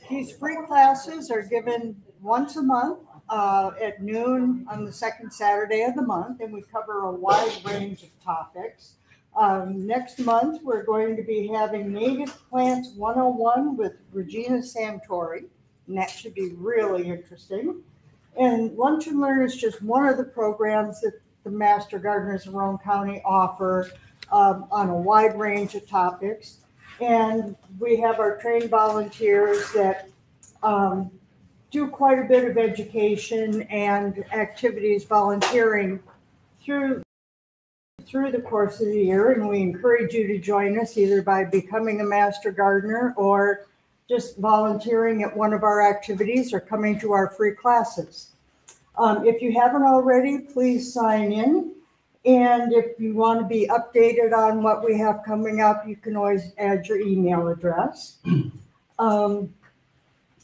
These free classes are given once a month at noon on the second Saturday of the month, and we cover a wide range of topics. Next month, we're going to be having Native Plants 101 with Regina Santori, and that should be really interesting. And Lunch and Learn is just one of the programs that the Master Gardeners of Roane County offer on a wide range of topics. And we have our trained volunteers that do quite a bit of education and activities volunteering through the course of the year. And we encourage you to join us either by becoming a Master Gardener or just volunteering at one of our activities or coming to our free classes. If you haven't already, please sign in. And if you want to be updated on what we have coming up, you can always add your email address. And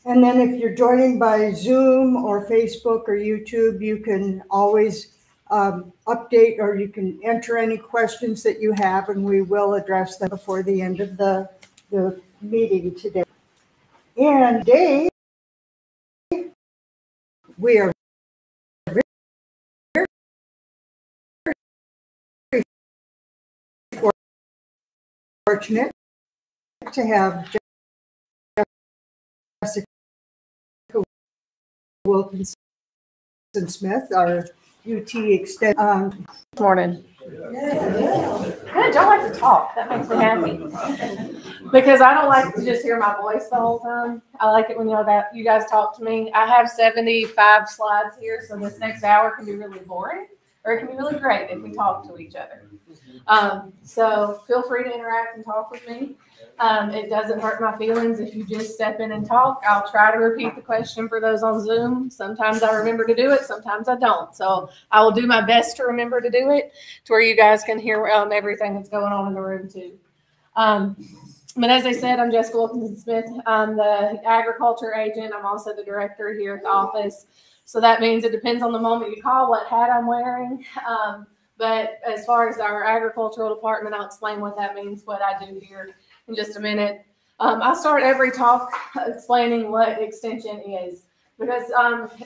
then if you're joining by Zoom or Facebook or YouTube, you can always update, or you can enter any questions that you have, and we will address them before the end of the meeting today. And today, we are fortunate to have Jessica Wilkinson Smith, our UT Extension. Morning. Good. Y'all like to talk. That makes me happy. Because I don't like to just hear my voice the whole time. I like it when you guys talk to me. I have 75 slides here, so this next hour can be really boring, or it can be really great if we talk to each other. So feel free to interact and talk with me. It doesn't hurt my feelings if you just step in and talk. I'll try to repeat the question for those on Zoom. Sometimes I remember to do it, sometimes I don't. So I will do my best to remember to do it to where you guys can hear everything that's going on in the room too. But as I said, I'm Jessica Wilkinson Smith. I'm the agriculture agent. I'm also the director here at the office. So that means it depends on the moment you call what hat I'm wearing. But as far as our agricultural department, I'll explain what that means, what I do here in just a minute. I start every talk explaining what extension is, because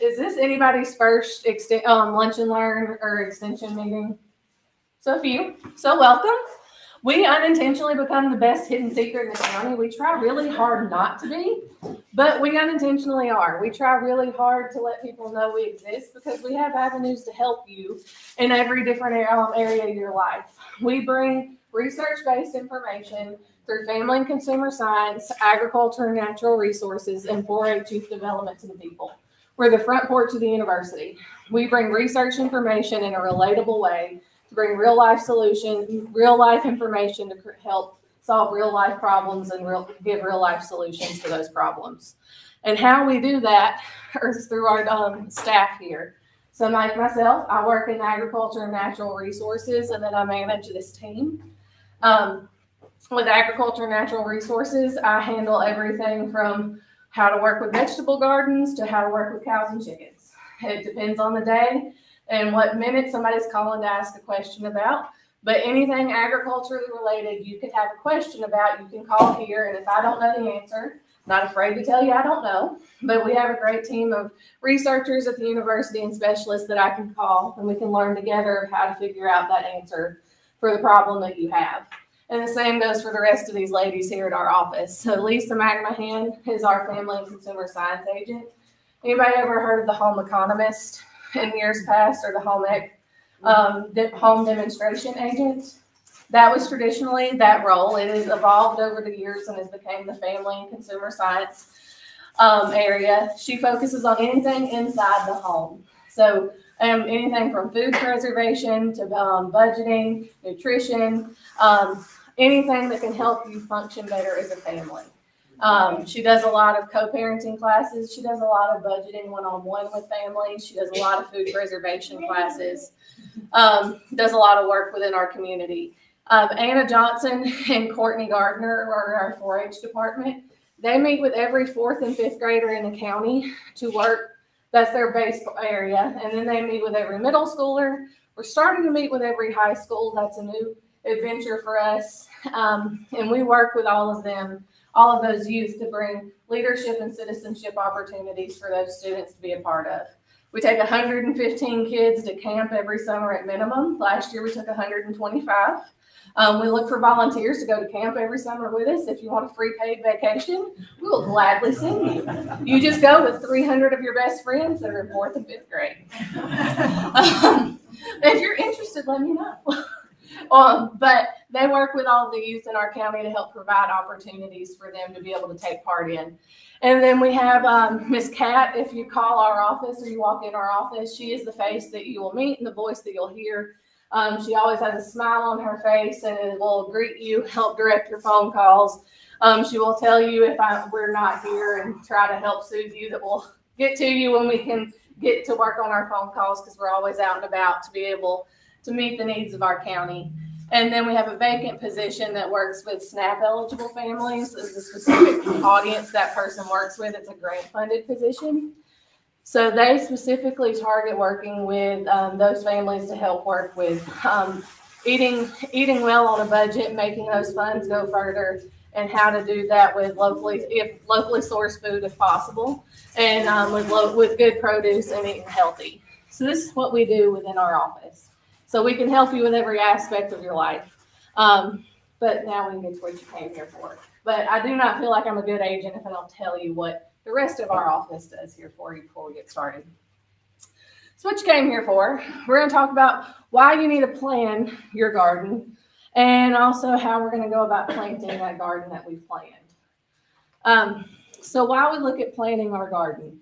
is this anybody's first Lunch and Learn or extension meeting? So few. So welcome. We unintentionally become the best hidden secret in the county. We try really hard not to be, but we unintentionally are. We try really hard to let people know we exist because we have avenues to help you in every different area of your life. We bring research-based information through family and consumer science, agriculture and natural resources, and 4-H youth development to the people. We're the front porch of the university. We bring research information in a relatable way to bring real life solutions, real life information to help solve real life problems and give real life solutions to those problems. And how we do that is through our staff here. So like myself, I work in agriculture and natural resources, and then I manage this team. With agriculture and natural resources, I handle everything from how to work with vegetable gardens to how to work with cows and chickens. It depends on the day and what minute somebody's calling to ask a question about. But anything agriculturally related you could have a question about, you can call here. And if I don't know the answer, not afraid to tell you I don't know. But we have a great team of researchers at the university and specialists that I can call, and we can learn together how to figure out that answer for the problem that you have. And the same goes for the rest of these ladies here at our office. So Lisa McMahon is our family and consumer science agent. Anybody ever heard of the home economist in years past, or the home demonstration agent? That was traditionally that role. It has evolved over the years and has become the family and consumer science area. She focuses on anything inside the home. So anything from food preservation to budgeting, nutrition, anything that can help you function better as a family. She does a lot of co-parenting classes. She does a lot of budgeting one-on-one with families. She does a lot of food preservation classes. Does a lot of work within our community. Anna Johnson and Courtney Gardner are our 4-H department. They meet with every 4th and 5th grader in the county to work. That's their base area. And then they meet with every middle schooler. We're starting to meet with every high school. That's a new adventure for us. And we work with all of them all of those youth to bring leadership and citizenship opportunities for those students to be a part of. We take 115 kids to camp every summer at minimum. Last year we took 125. We look for volunteers to go to camp every summer with us. If you want a free paid vacation, we will gladly send you. You just go with 300 of your best friends that are in 4th and 5th grade. If you're interested, let me know. But they work with all the youth in our county to help provide opportunities for them to be able to take part in. And then we have Miss Kat. If you call our office or you walk in our office, she is the face that you will meet and the voice that you'll hear. She always has a smile on her face and will greet you, help direct your phone calls. She will tell you if we're not here and try to help soothe you, that we'll get to you when we can get to work on our phone calls, because we're always out and about to be able to meet the needs of our county. And then we have a vacant position that works with SNAP eligible families. This is a specific audience that person works with. It's a grant funded position. So they specifically target working with those families to help work with eating well on a budget, making those funds go further, and how to do that with locally sourced food if possible, and with good produce and eating healthy. So this is what we do within our office. So we can help you with every aspect of your life. But now we can get to what you came here for. But I do not feel like I'm a good agent if I don't tell you what the rest of our office does here for you before we get started. So what you came here for, we're going to talk about why you need to plan your garden, and also how we're going to go about planting that garden that we've planned. So why we look at planting our garden?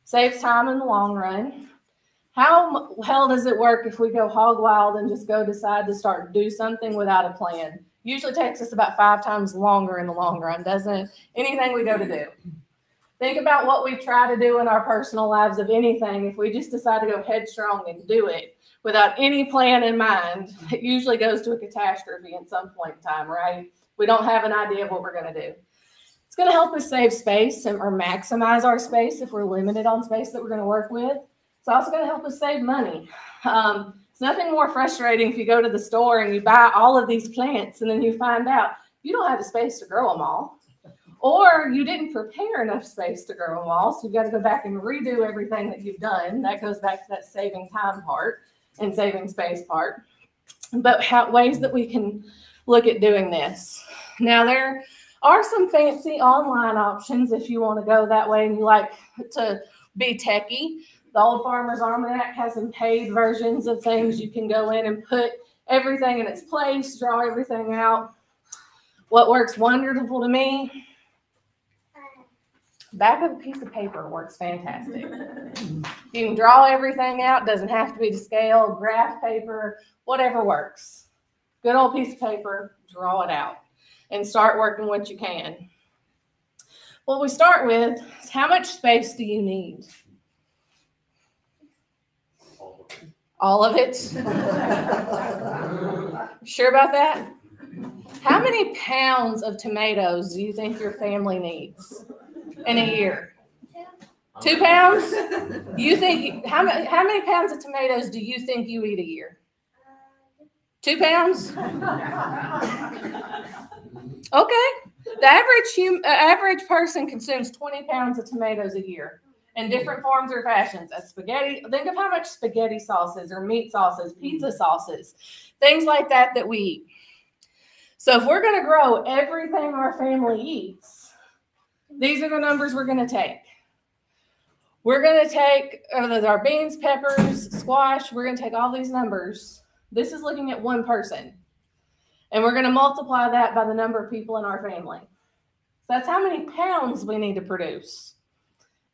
Saves time in the long run. How hell does it work if we go hog wild and just decide to do something without a plan? Usually takes us about 5 times longer in the long run, doesn't it? Anything we go to do. Think about what we try to do in our personal lives of anything. If we just decide to go headstrong and do it without any plan in mind, it usually goes to a catastrophe at some point in time, right? We don't have an idea of what we're going to do. It's going to help us save space or maximize our space if we're limited on space that we're going to work with. It's also going to help us save money. It's nothing more frustrating if you go to the store and you buy all of these plants and then you find out you don't have the space to grow them all. Or you didn't prepare enough space to grow them all, so you've got to go back and redo everything that you've done. That goes back to that saving time part and saving space part. But ways that we can look at doing this. Now, there are some fancy online options if you want to go that way and you like to be techie. The Old Farmer's Almanac has some paid versions of things. You can go in and put everything in its place, draw everything out. What works wonderful to me, back of a piece of paper works fantastic. You can draw everything out. Doesn't have to be to scale, graph paper, whatever works. Good old piece of paper, draw it out and start working what you can. What we start with is, how much space do you need? All of it? Sure about that? How many pounds of tomatoes do you think your family needs in a year? 2 pounds? You think how many pounds of tomatoes do you think you eat a year? 2 pounds? Okay. The average person consumes 20 pounds of tomatoes a year in different forms or fashions. As spaghetti, think of how much spaghetti sauces or meat sauces, pizza sauces, things like that we eat. So if we're going to grow everything our family eats, these are the numbers we're going to take. We're going to take our beans, peppers, squash. We're going to take all these numbers. This is looking at one person. And we're going to multiply that by the number of people in our family. So that's how many pounds we need to produce.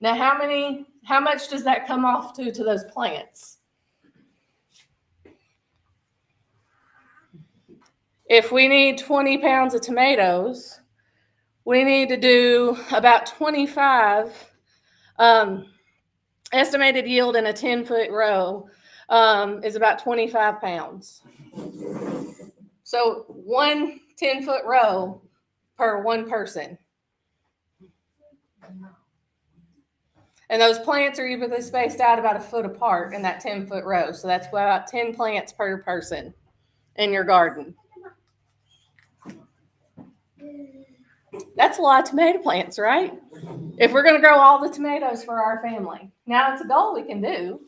Now, how much does that come off to those plants? If we need 20 pounds of tomatoes, we need to do about 25. Estimated yield in a 10-foot row is about 25 pounds. So 1 10-foot row per one person. And those plants are usually spaced out about a foot apart in that 10-foot row. So that's about 10 plants per person in your garden. That's a lot of tomato plants, right? If we're going to grow all the tomatoes for our family. Now, it's a goal we can do.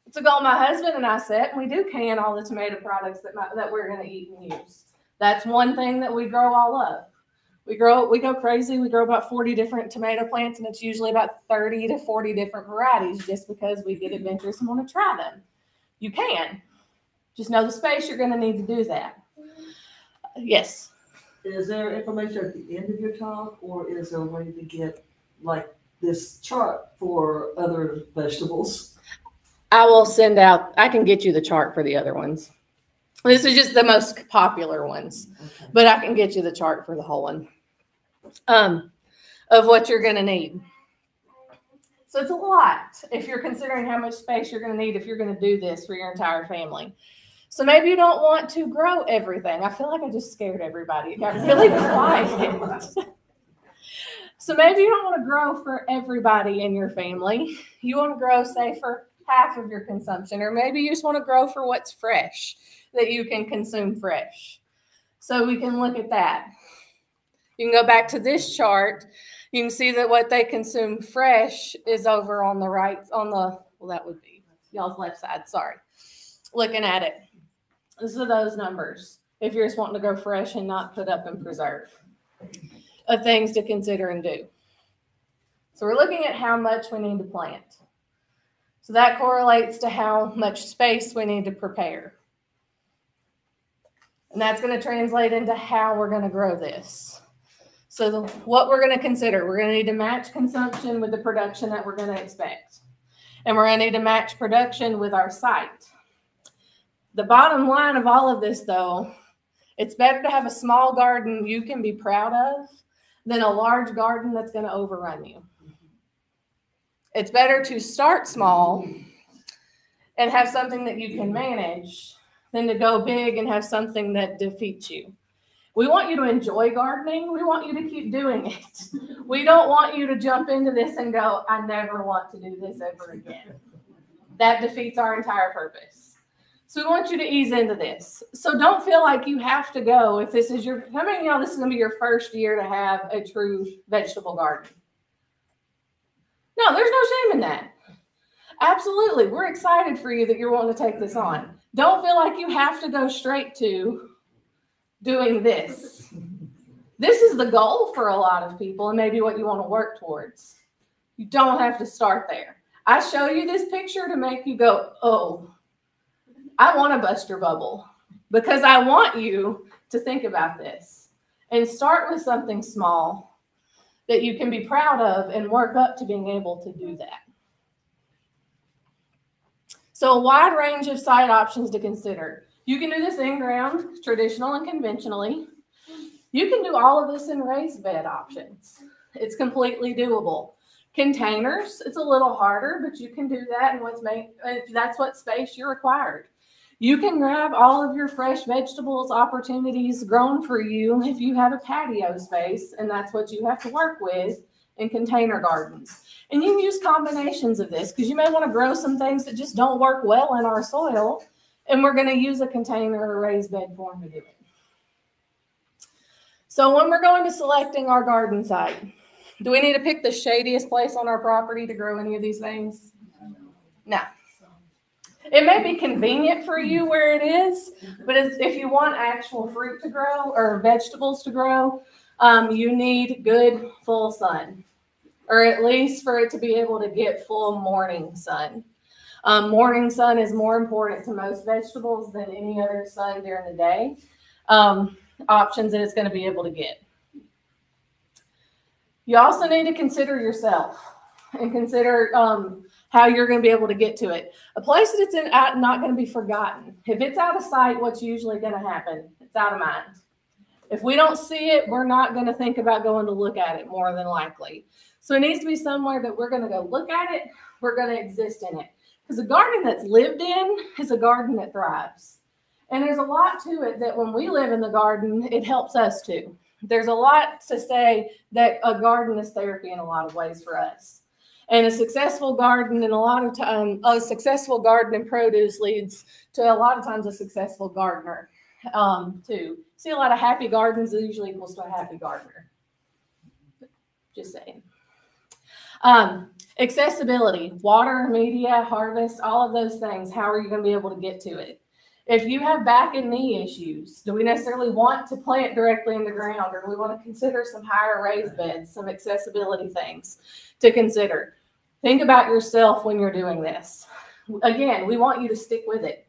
It's a goal my husband and I set, and we do can all the tomato products that we're going to eat and use. That's one thing that we grow all of. We go crazy. We grow about 40 different tomato plants, and it's usually about 30 to 40 different varieties just because we get adventurous and want to try them. You can. Just know the space you're going to need to do that. Yes. Is there information at the end of your talk, or is there a way to get like this chart for other vegetables? I will send out, I can get you the chart for the other ones. This is just the most popular ones, okay. But I can get you the chart for the whole one of what you're going to need. So it's a lot if you're considering how much space you're going to need if you're going to do this for your entire family. So maybe you don't want to grow everything. I feel like I just scared everybody. It got really quiet. So maybe you don't want to grow for everybody in your family. You want to grow, say, for half of your consumption, or maybe you just want to grow for what's fresh that you can consume fresh. So we can look at that. You can go back to this chart. You can see that what they consume fresh is over on the right, well, that would be y'all's left side, sorry. Looking at it. These are those numbers if you're just wanting to go fresh and not put up and preserve of things to consider and do. So we're looking at how much we need to plant. So that correlates to how much space we need to prepare. And that's going to translate into how we're going to grow this. So what we're going to consider, we're going to need to match consumption with the production that we're going to expect. And we're going to need to match production with our site. The bottom line of all of this, though, it's better to have a small garden you can be proud of than a large garden that's going to overrun you. It's better to start small and have something that you can manage than to go big and have something that defeats you. We want you to enjoy gardening. We want you to keep doing it. We don't want you to jump into this and go, I never want to do this ever again. That defeats our entire purpose. So we want you to ease into this. So don't feel like you have to go if this is how many of y'all this is going to be your first year to have a true vegetable garden? No, there's no shame in that. Absolutely. We're excited for you that you're wanting to take this on. Don't feel like you have to go straight to doing this. This is the goal for a lot of people and maybe what you want to work towards. You don't have to start there. I show you this picture to make you go, oh, I want to bust your bubble because I want you to think about this and start with something small that you can be proud of and work up to being able to do that. So a wide range of site options to consider. You can do this in ground, traditional and conventionally. You can do all of this in raised bed options. It's completely doable. Containers, it's a little harder, but you can do that if that's what space you're required. You can grab all of your fresh vegetables opportunities grown for you if you have a patio space, and that's what you have to work with in container gardens. And you can use combinations of this because you may want to grow some things that just don't work well in our soil, and we're going to use a container or raised bed form to do it. So when we're going to selecting our garden site, do we need to pick the shadiest place on our property to grow any of these things? No. It may be convenient for you where it is, but if you want actual fruit to grow or vegetables to grow, you need good full sun, or at least for it to be able to get full morning sun. Morning sun is more important to most vegetables than any other sun during the day options that it's going to be able to get. You also need to consider yourself and consider how you're going to be able to get to it. A place that's not going to be forgotten. If it's out of sight, what's usually going to happen? It's out of mind. If we don't see it, we're not going to think about going to look at it more than likely. So it needs to be somewhere that we're going to go look at it. We're going to exist in it. Because a garden that's lived in is a garden that thrives. And there's a lot to it that when we live in the garden, it helps us too. There's a lot to say that a garden is therapy in a lot of ways for us. And a successful garden and a successful garden and produce leads to a lot of times a successful gardener too. See a lot of happy gardens, it usually equals to a happy gardener. Just saying. Accessibility, water, media, harvest, all of those things. How are you going to be able to get to it? If you have back and knee issues, do we necessarily want to plant directly in the ground, or do we want to consider some higher raised beds, some accessibility things to consider? Think about yourself when you're doing this. Again, we want you to stick with it.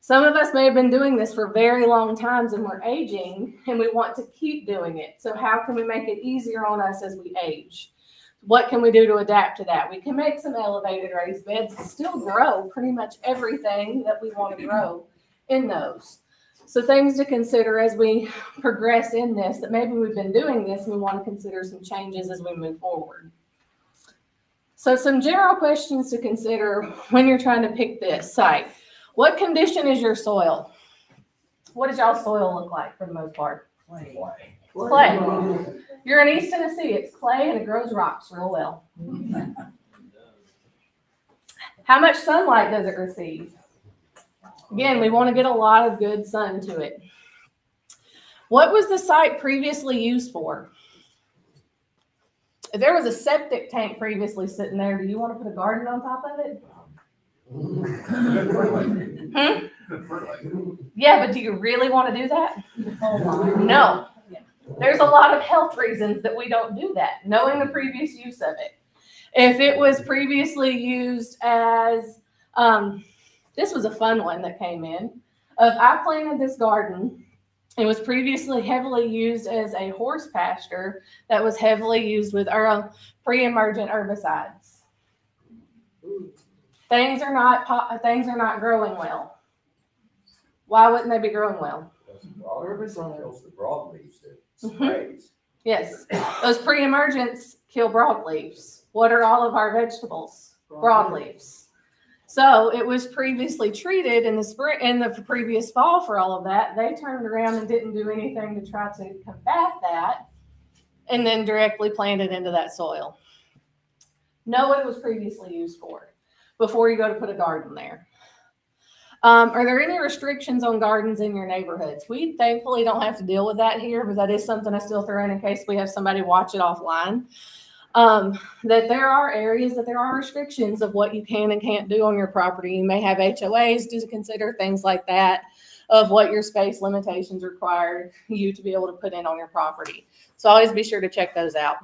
Some of us may have been doing this for very long times and we're aging and we want to keep doing it. So how can we make it easier on us as we age? What can we do to adapt to that? We can make some elevated raised beds and still grow pretty much everything that we want to grow in those. So things to consider as we progress in this, that maybe we've been doing this and we want to consider some changes as we move forward. So some general questions to consider when you're trying to pick this site. What condition is your soil? What does y'all's soil look like for the most part? Clay. It's clay. You're in East Tennessee. It's clay and it grows rocks real well. How much sunlight does it receive? Again, we want to get a lot of good sun to it. What was the site previously used for? If there was a septic tank previously sitting there, do you want to put a garden on top of it? Yeah, but do you really want to do that? No. There's a lot of health reasons that we don't do that, knowing the previous use of it. If it was previously used as, this was a fun one that came in. I planted this garden. It was previously heavily used as a horse pasture that was heavily used with pre-emergent herbicides. Things are not growing well. Why wouldn't they be growing well? Herbicides. The broadleaves that sprays. Yes, those pre-emergents kill broadleaves. What are all of our vegetables? Broadleaves. So it was previously treated in the spring, in the previous fall for all of that. They turned around and didn't do anything to try to combat that, and then directly planted into that soil. Know what it was previously used for before you go to put a garden there. Are there any restrictions on gardens in your neighborhoods? We thankfully don't have to deal with that here, but that is something I still throw in case we have somebody watch it offline. That there are areas that there are restrictions of what you can and can't do on your property. You may have HOAs to consider, things like that, of what your space limitations require you to be able to put in on your property. So always be sure to check those out.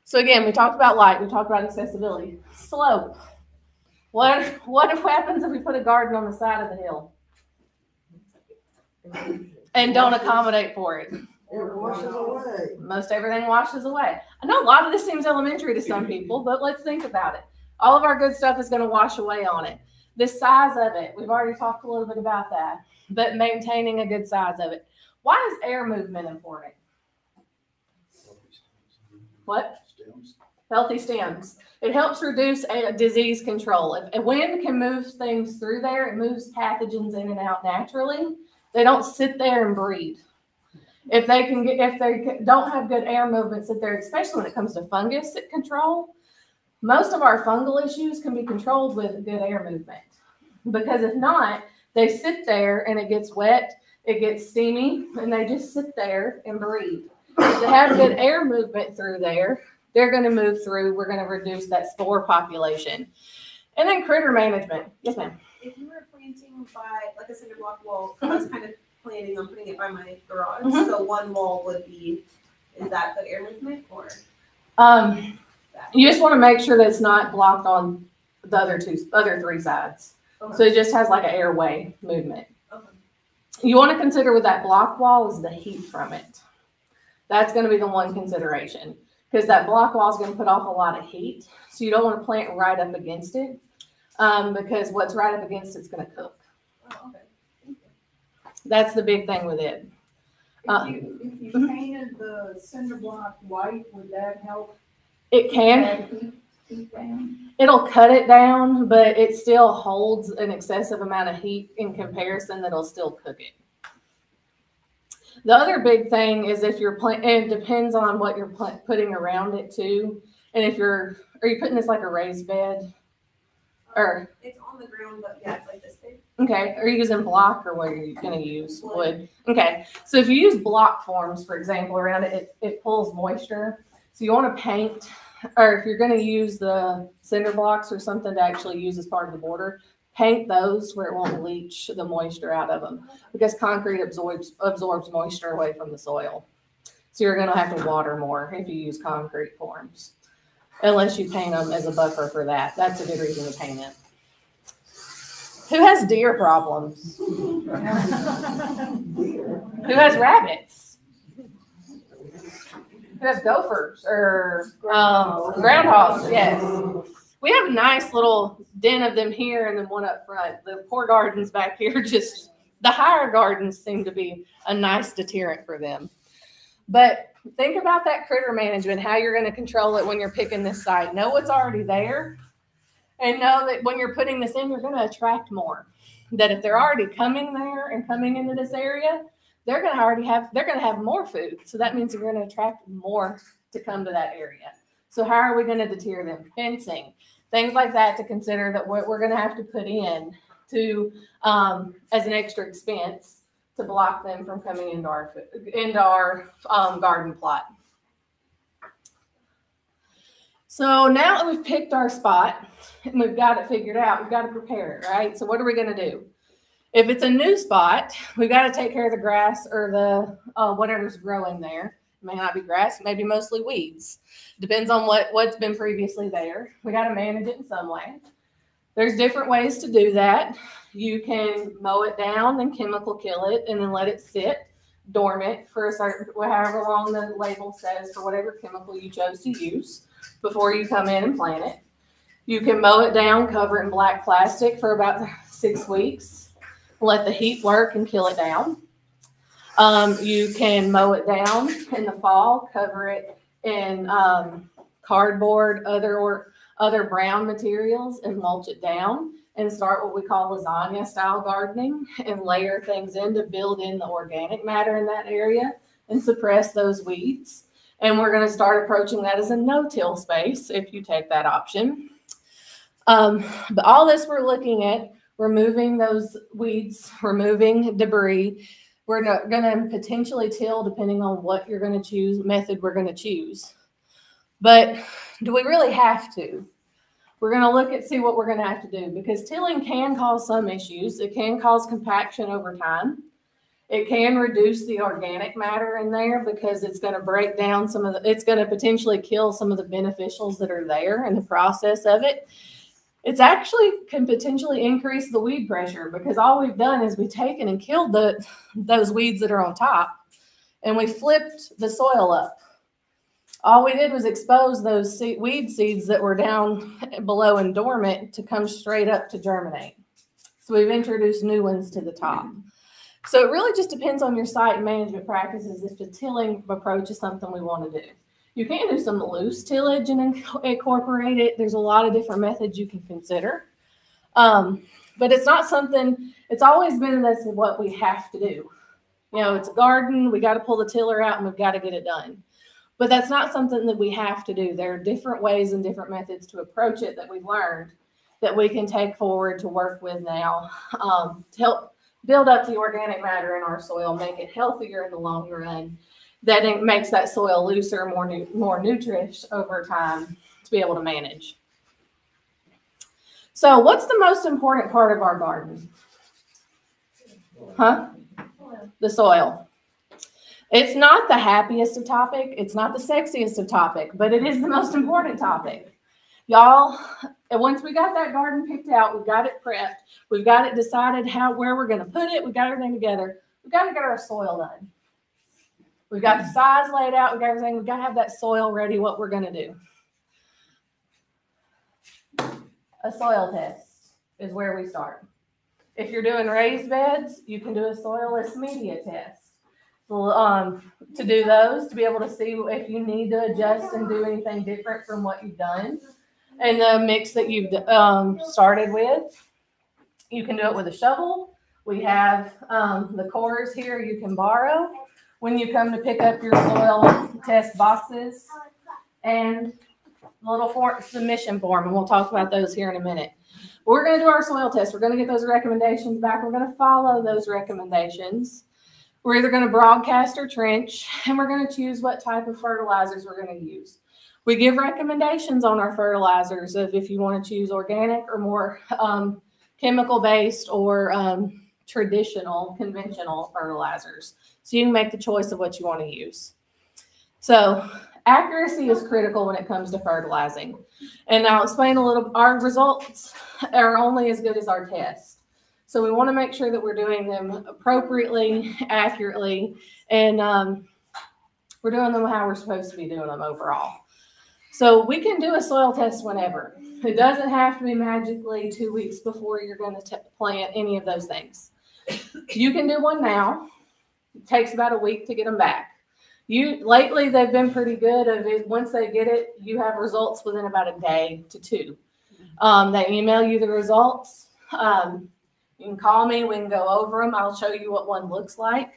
So again, we talked about light, we talked about accessibility. Slope. What happens if we put a garden on the side of the hill and don't accommodate for it? It washes away. Most everything washes away. I know a lot of this seems elementary to some people, but let's think about it. All of our good stuff is going to wash away on it. The size of it, we've already talked a little bit about that, but maintaining a good size of it. Why is air movement important? What? Stems. Healthy stems. It helps reduce disease control. If wind can move things through there, it moves pathogens in and out naturally. They don't sit there and breed. If they don't have good air movement sit there, especially when it comes to fungus control, most of our fungal issues can be controlled with good air movement. Because if not, they sit there and it gets wet, it gets steamy, and they just sit there and breed. If they have good air movement through there, they're going to move through. We're going to reduce that spore population. And then critter management. Yes, ma'am. If you were planting by like a cinder block wall, I was kind of planning on putting it by my garage. So one wall would be, is that good air movement or? You just want to make sure that it's not blocked on the other three sides. Okay. So it just has like an airway movement. Okay. You want to consider with that block wall is the heat from it. That's going to be the one consideration. Because that block wall is going to put off a lot of heat. So you don't want to plant right up against it because what's right up against it's going to cook. Oh, okay. Thank you. That's the big thing with it. If you painted the cinder block white, would that help? It can. Heat down? It'll cut it down, but it still holds an excessive amount of heat in comparison that'll still cook it. The other big thing is if you're it depends on what you're putting around it too. And if are you putting this like a raised bed? Or it's on the ground, but yeah, it's like this big. Okay. Are you using block or what are you going to use? Wood. Okay. So if you use block forms, for example, around it, it pulls moisture. So you want to paint, or if you're going to use the cinder blocks or something to actually use as part of the border, paint those where it won't leach the moisture out of them, because concrete absorbs moisture away from the soil. So you're going to have to water more if you use concrete forms, unless you paint them as a buffer for that. That's a good reason to paint it. Who has deer problems? Who has rabbits? Who has gophers or groundhogs? Yes. We have a nice little den of them here and then one up front. The poor gardens back here, just the higher gardens seem to be a nice deterrent for them. But think about that critter management, how you're going to control it when you're picking this site. Know what's already there. And know that when you're putting this in, you're going to attract more. That if they're already coming there and coming into this area, they're going to have more food. So that means you're going to attract more to come to that area. So how are we going to deter them? Fencing, things like that to consider that what we're going to have to put in to as an extra expense to block them from coming into our garden plot. So now that we've picked our spot and we've got it figured out, we've got to prepare it, right? So what are we going to do? If it's a new spot, we've got to take care of the grass or the whatever's growing there. It may not be grass, maybe mostly weeds. Depends on what's been previously there. We got to manage it in some way. There's different ways to do that. You can mow it down and chemical kill it and then let it sit dormant for a certain, however long the label says for whatever chemical you chose to use before you come in and plant it. You can mow it down, cover it in black plastic for about 6 weeks, let the heat work and kill it down. You can mow it down in the fall, cover it in cardboard, other brown materials, and mulch it down and start what we call lasagna style gardening and layer things in to build in the organic matter in that area and suppress those weeds. And we're going to start approaching that as a no-till space if you take that option. But all this we're looking at, removing those weeds, removing debris. We're going to potentially till depending on what you're going to choose, method we're going to choose. But do we really have to? We're going to look at, see what we're going to have to do, because tilling can cause some issues. It can cause compaction over time. It can reduce the organic matter in there because it's going to break down it's going to potentially kill some of the beneficials that are there in the process of it. It's actually can potentially increase the weed pressure because all we've done is we've taken and killed those weeds that are on top and we flipped the soil up. All we did was expose those weed seeds that were down below and dormant to come straight up to germinate. So we've introduced new ones to the top. So it really just depends on your site management practices if the tilling approach is something we want to do. You can do some loose tillage and incorporate it. There's a lot of different methods you can consider. But it's not something, it's always been this is what we have to do. You know, it's a garden, we got to pull the tiller out and we've got to get it done. But that's not something that we have to do. There are different ways and different methods to approach it that we've learned that we can take forward to work with now to help build up the organic matter in our soil, make it healthier in the long run. That it makes that soil looser, more nutritious over time to be able to manage. So what's the most important part of our garden? The soil. It's not the happiest of topic. It's not the sexiest of topic, but it is the most important topic. Y'all, once we got that garden picked out, we've got it prepped, we've got it decided where we're going to put it, we've got everything together, we've got to get our soil done. We've got the size laid out, we've got everything, we've got to have that soil ready, what we're going to do. A soil test is where we start. If you're doing raised beds, you can do a soilless media test. To do those, to be able to see if you need to adjust and do anything different from what you've done and the mix that you've started with. You can do it with a shovel. We have the cores here you can borrow when you come to pick up your soil test boxes and the little submission form, and we'll talk about those here in a minute. We're going to do our soil test. We're going to get those recommendations back. We're going to follow those recommendations. We're either going to broadcast or trench, and we're going to choose what type of fertilizers we're going to use. We give recommendations on our fertilizers of if you want to choose organic or more chemical-based or traditional, conventional fertilizers. So you can make the choice of what you want to use. So accuracy is critical when it comes to fertilizing. And I'll explain a little, our results are only as good as our test. So we want to make sure that we're doing them appropriately, accurately, and we're doing them how we're supposed to be doing them overall. So we can do a soil test whenever. It doesn't have to be magically 2 weeks before you're going to plant any of those things. You can do one now. It takes about a week to get them back. Lately, they've been pretty good. Once they get it, you have results within about a day to 2. They email you the results. You can call me. We can go over them. I'll show you what one looks like.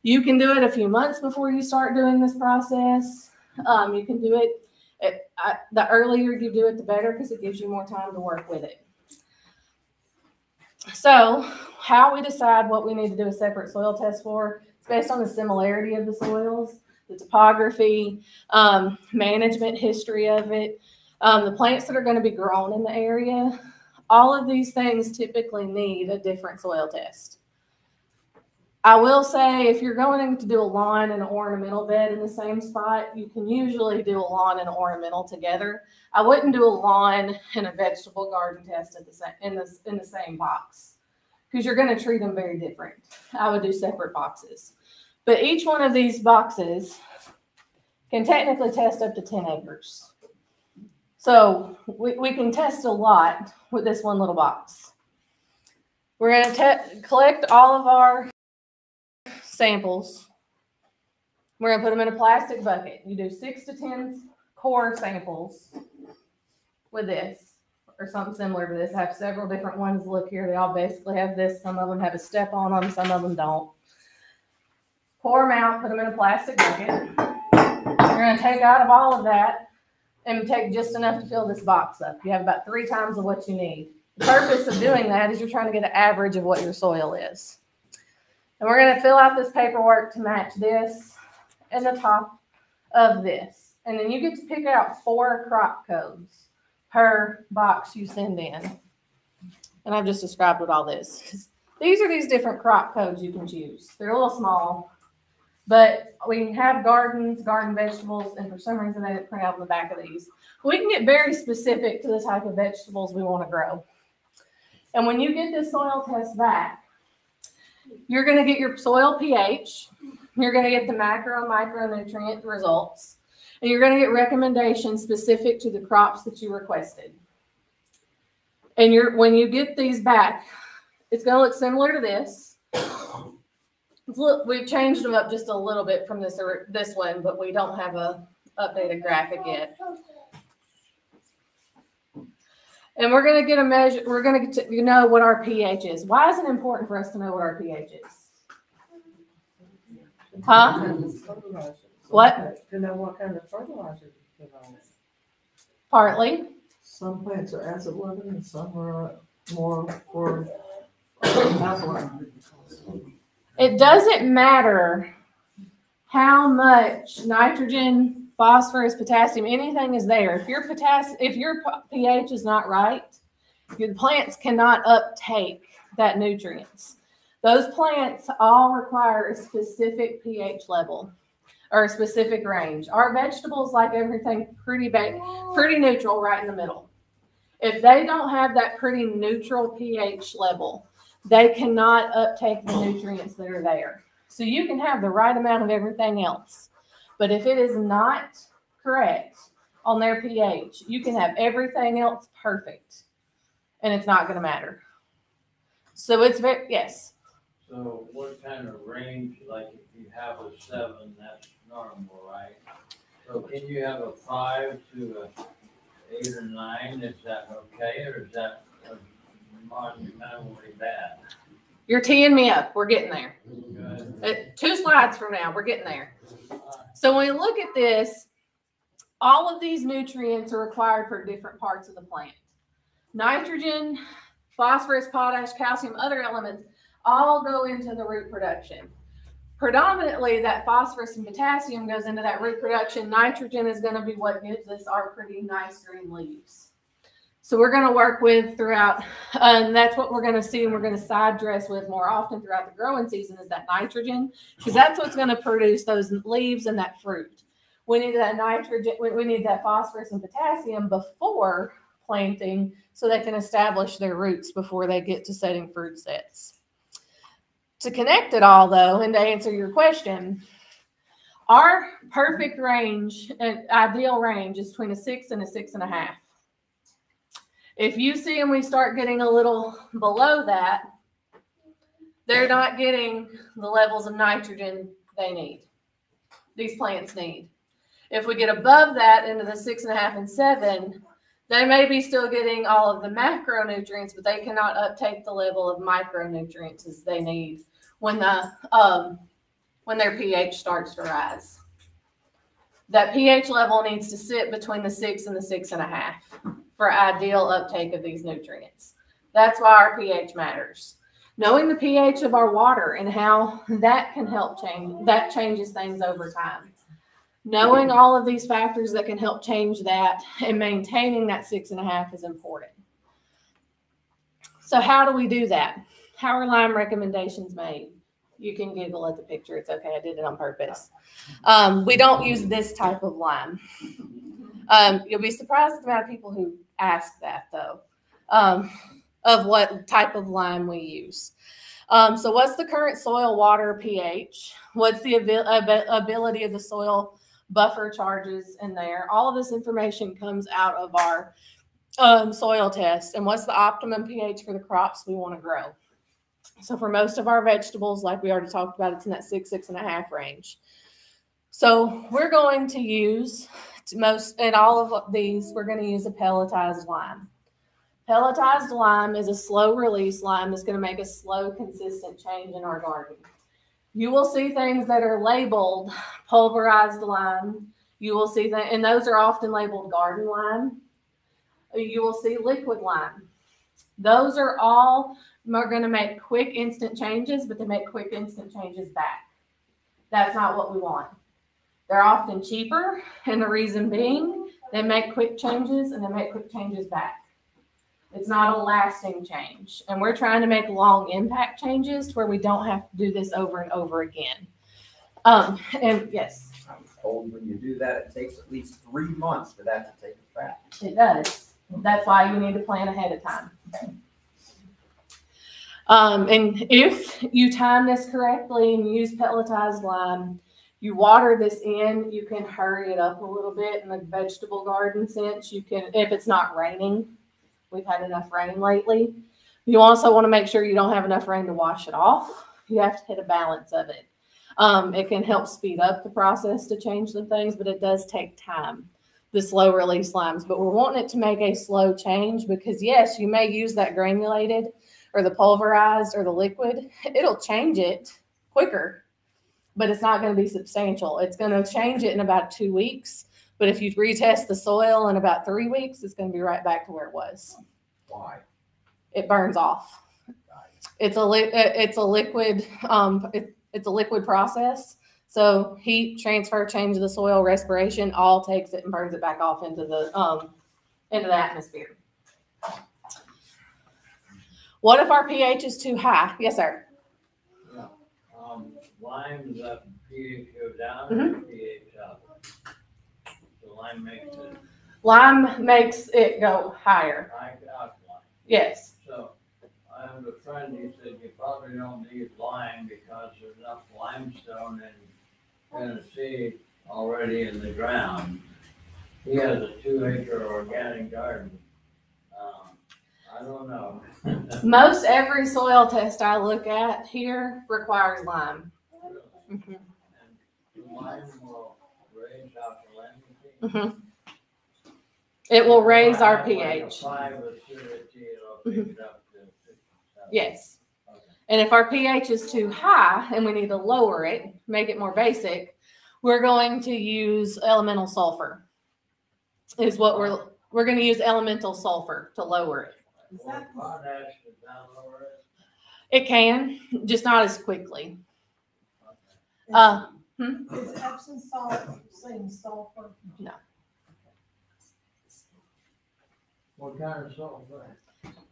You can do it a few months before you start doing this process. You can do it. The earlier you do it, the better, because it gives you more time to work with it. So how we decide what we need to do a separate soil test for, it's based on the similarity of the soils, the topography, management history of it, the plants that are going to be grown in the area. All of these things typically need a different soil test. I will say if you're going to do a lawn and an ornamental bed in the same spot, you can usually do a lawn and an ornamental together. I wouldn't do a lawn and a vegetable garden test in the same box because you're going to treat them very different. I would do separate boxes. But each one of these boxes can technically test up to 10 acres. So we can test a lot with this one little box. We're going to collect all of our samples. We're going to put them in a plastic bucket. You do 6 to 10 core samples with this or something similar to this. I have several different ones. Look here, they all basically have this. Some of them have a step on them, some of them don't. Pour them out, put them in a plastic bucket. You're going to take out of all of that and take just enough to fill this box up. You have about 3 times of what you need. The purpose of doing that is you're trying to get an average of what your soil is. And we're going to fill out this paperwork to match this and the top of this. And then you get to pick out 4 crop codes per box you send in. And I've just described what all this is. These are these different crop codes you can choose. They're a little small, but we have gardens, garden vegetables, and for some reason they didn't print out on the back of these. We can get very specific to the type of vegetables we want to grow. And when you get this soil test back, you're going to get your soil pH, you're going to get the macro and micronutrient results, and you're going to get recommendations specific to the crops that you requested. And when you get these back, it's going to look similar to this. Look, we've changed them up just a little bit from this one, but we don't have a updated graphic yet. And we're going to get a measure. We're going to know what our pH is. Why is it important for us to know what our pH is? Huh? What? To know what kind of fertilizer to put on it. Partly. Some plants are acid loving and some are more for alkaline. It doesn't matter how much nitrogen, phosphorus, potassium, anything is there. If your pH is not right, your plants cannot uptake that nutrients. Those plants all require a specific pH level or a specific range. Our vegetables, like everything, pretty neutral right in the middle. If they don't have that pretty neutral pH level, they cannot uptake the nutrients that are there. So you can have the right amount of everything else. But if it is not correct on their pH, you can have everything else perfect, and it's not going to matter. So it's yes. So what kind of range, like if you have a 7, that's normal, right? So can you have a 5 to a 8 or 9? Is that okay, or is that monumentally bad? You're teeing me up. We're getting there. Good. 2 slides from now, we're getting there. So when we look at this, all of these nutrients are required for different parts of the plant. Nitrogen, phosphorus, potash, calcium, other elements all go into the root production. predominantly that phosphorus and potassium goes into that root production. Nitrogen is going to be what gives us our pretty nice green leaves. So we're going to work with throughout, and that's what we're going to see, and we're going to side dress with more often throughout the growing season is that nitrogen, because that's what's going to produce those leaves and that fruit. We need that nitrogen, we need that phosphorus and potassium before planting so they can establish their roots before they get to setting fruit sets. To connect it all, though, and to answer your question, our perfect range, ideal range, is between a 6 and a 6.5. If you see them, we start getting a little below that, they're not getting the levels of nitrogen they need, these plants need. If we get above that into the 6.5 and 7, they may be still getting all of the macronutrients, but they cannot uptake the level of micronutrients as they need when their pH starts to rise. That pH level needs to sit between the 6 and the 6.5 for ideal uptake of these nutrients. That's why our pH matters. Knowing the pH of our water and how that can help change, that changes things over time. Knowing all of these factors that can help change that and maintaining that 6.5 is important. So how do we do that? How are lime recommendations made? You can giggle at the picture. It's okay. I did it on purpose. We don't use this type of lime. You'll be surprised at the amount of people who ask that, though, of what type of lime we use. So what's the current soil water pH? What's the ability of the soil buffer charges in there? All of this information comes out of our soil test. And what's the optimum pH for the crops we want to grow? So for most of our vegetables, like we already talked about, it's in that 6, 6.5 range. So we're going to use in all of these, we're going to use a pelletized lime. Pelletized lime is a slow release lime that's going to make a slow, consistent change in our garden. You will see things that are labeled pulverized lime. You will see that, and those are often labeled garden lime. You will see liquid lime. Those are going to make quick, instant changes, but they make quick, instant changes back. That's not what we want. They're often cheaper, and the reason being, they make quick changes, and they make quick changes back. It's not a lasting change, and we're trying to make long impact changes to where we don't have to do this over and over again. And yes? I was told when you do that, it takes at least 3 months for that to take effect. It does. That's why you need to plan ahead of time. And if you time this correctly and use pelletized lime, you water this in, you can hurry it up a little bit in the vegetable garden sense. You can, if it's not raining, we've had enough rain lately. You also want to make sure you don't have enough rain to wash it off. You have to hit a balance of it. It can help speed up the process to change the things, but it does take time, the slow release limes. But we're wanting it to make a slow change because, yes, you may use that granulated or the pulverized or the liquid. It'll change it quicker, but it's not going to be substantial. It's going to change it in about 2 weeks. But if you retest the soil in about 3 weeks, it's going to be right back to where it was. Why? It burns off. It's a liquid. It's a liquid process. So heat, transfer, change of the soil, respiration, all takes it and burns it back off into the atmosphere. What if our pH is too high? Yes, sir. Yeah. Lime, the pH goes down and pH up. So lime makes it go higher. Like alkaline. Yes. So I have a friend, he said you probably don't need lime because there's enough limestone in Tennessee already in the ground. He has a 2-acre organic garden. I don't know. Most every soil test I look at here requires lime. And lime will raise alkalinity. It will raise our pH. 5 acidity, it'll pick it up to 6. Yes. Okay. And if our pH is too high and we need to lower it, make it more basic, we're going to use elemental sulfur. Is what we're going to use elemental sulfur to lower it. Potash, does that lower it? It can, just not as quickly. Is Epsom salt same sulfur? What kind of sulfur?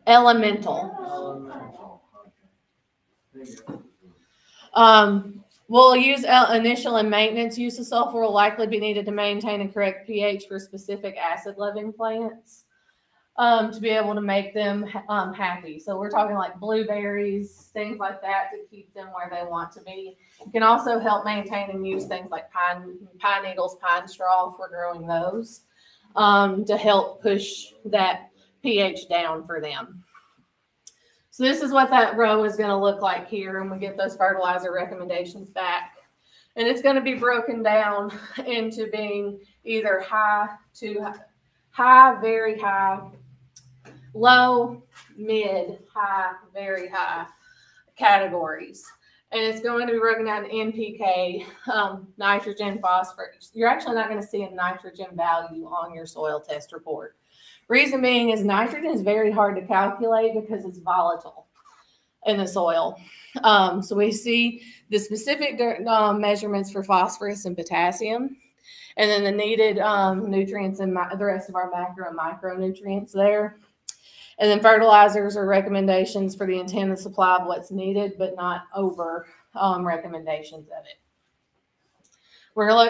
Elemental. Elemental. We'll use initial and maintenance use of sulfur will likely be needed to maintain a correct pH for specific acid-loving plants to be able to make them happy. So we're talking like blueberries, things like that to keep them where they want to be. You can also help maintain and use things like pine needles, pine straw if we're growing those to help push that pH down for them. So this is what that row is going to look like here, and we get those fertilizer recommendations back. And it's going to be broken down into being either high to high, very high, low, mid, high, very high categories. And it's going to be broken down NPK, nitrogen, phosphorus. You're actually not going to see a nitrogen value on your soil test report. Reason being is nitrogen is very hard to calculate because it's volatile in the soil. So we see the specific measurements for phosphorus and potassium, and then the needed nutrients and the rest of our macro and micronutrients there. And then fertilizers are recommendations for the intended supply of what's needed, but not over recommendations of it.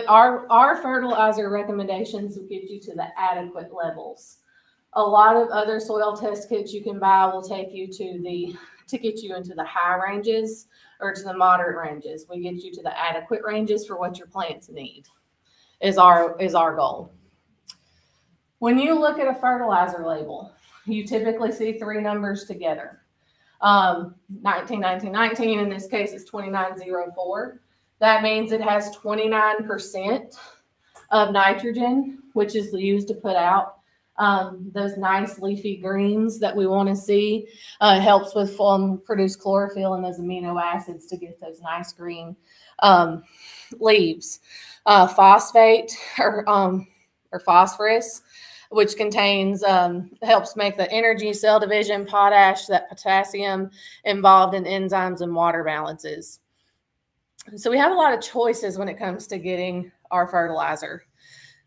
Our fertilizer recommendations will get you to the adequate levels. A lot of other soil test kits you can buy will take you to get you into the high ranges or to the moderate ranges. We get you to the adequate ranges for what your plants need is our goal. When you look at a fertilizer label, you typically see three numbers together. 19, 19, 19, in this case it's 2904. That means it has 29% of nitrogen, which is used to put out those nice leafy greens that we want to see. Helps with produce chlorophyll and those amino acids to get those nice green leaves. Phosphate or phosphorus, which contains helps make the energy, cell division, potash, that potassium involved in enzymes and water balances. So we have a lot of choices when it comes to getting our fertilizer.